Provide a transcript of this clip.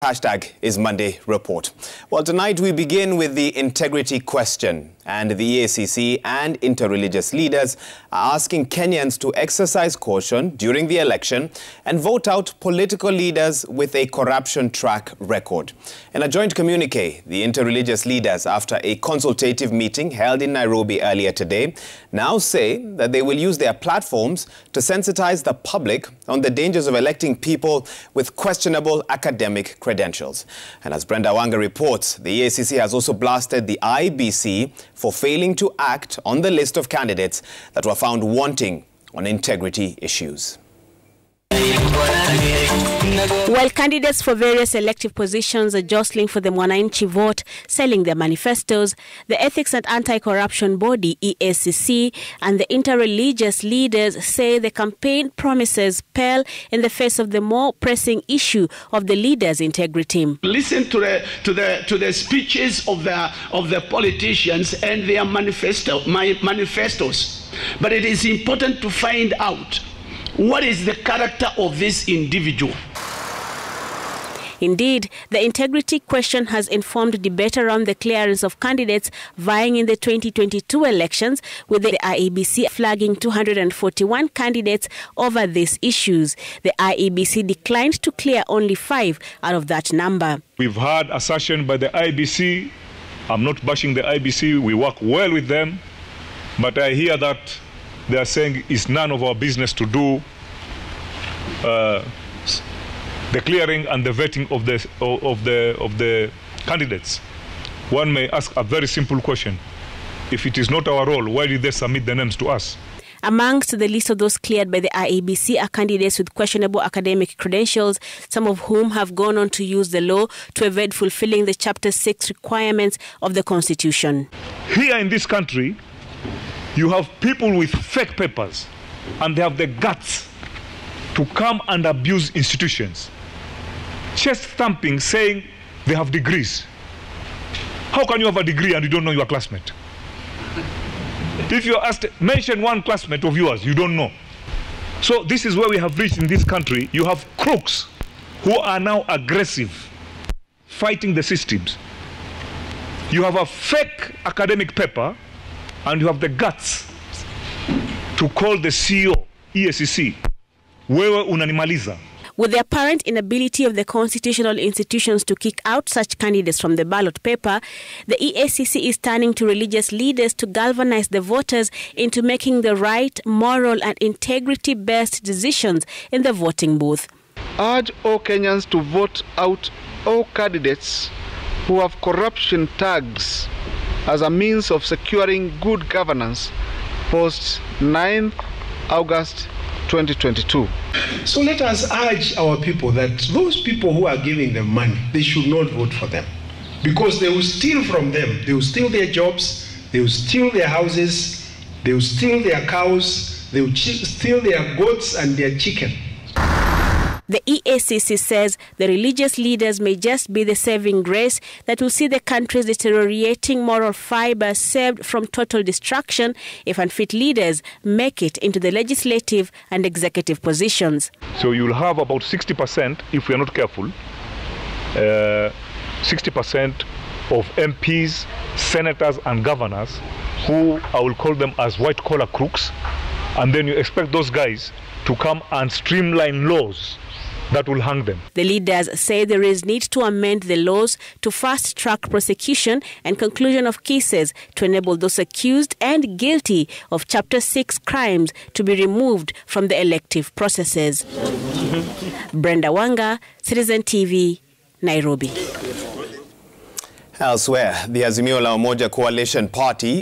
Hashtag is Monday Report. Well, tonight we begin with the integrity question, and the EACC and interreligious leaders are asking Kenyans to exercise caution during the election and vote out political leaders with a corruption track record. In a joint communique, the interreligious leaders, after a consultative meeting held in Nairobi earlier today, now say that they will use their platforms to sensitize the public on the dangers of electing people with questionable academic credentials. And as Brenda Wanga reports, the EACC has also blasted the IEBC for failing to act on the list of candidates that were found wanting on integrity issues. While candidates for various elective positions are jostling for the Mwananchi vote, selling their manifestos, the Ethics and Anti-Corruption Body, EACC, and the interreligious leaders say the campaign promises pale in the face of the more pressing issue of the leaders' integrity. Listen to the speeches of the politicians and their manifestos, but it is important to find out what is the character of this individual. Indeed, the integrity question has informed debate around the clearance of candidates vying in the 2022 elections, with the IEBC flagging 241 candidates over these issues. The IEBC declined to clear only 5 out of that number. We've had assertion by the IEBC. I'm not bashing the IEBC. We work well with them. But I hear that they are saying it's none of our business to do the clearing and the vetting of the candidates. One may ask a very simple question: if it is not our role, why did they submit the names to us? Amongst the list of those cleared by the IEBC are candidates with questionable academic credentials, some of whom have gone on to use the law to evade fulfilling the Chapter 6 requirements of the Constitution. Here in this country, you have people with fake papers, and they have the guts to come and abuse institutions. Chest thumping, saying they have degrees. How can you have a degree and you don't know your classmate? If you're asked, mention one classmate of yours, you don't know. So this is where we have reached in this country. You have crooks who are now aggressive, fighting the systems. You have a fake academic paper, and you have the guts to call the CEO, EACC, wewe unanimaliza. With the apparent inability of the constitutional institutions to kick out such candidates from the ballot paper, the EACC is turning to religious leaders to galvanize the voters into making the right, moral and integrity-based decisions in the voting booth. Urge all Kenyans to vote out all candidates who have corruption tags as a means of securing good governance post 9th August 2022. So let us urge our people that those people who are giving them money, they should not vote for them, because they will steal from them. They will steal their jobs, they will steal their houses, they will steal their cows, they will steal their goats and their chicken. The EACC says the religious leaders may just be the saving grace that will see the country's deteriorating moral fiber saved from total destruction if unfit leaders make it into the legislative and executive positions. So you'll have about 60%, if we are not careful, 60% of MPs, senators and governors who I will call them as white-collar crooks, and then you expect those guys to come and streamline laws that will hang them. The leaders say there is need to amend the laws to fast-track prosecution and conclusion of cases to enable those accused and guilty of Chapter 6 crimes to be removed from the elective processes. Brenda Wanga, Citizen TV, Nairobi. Elsewhere, the Azimio la Umoja Coalition Party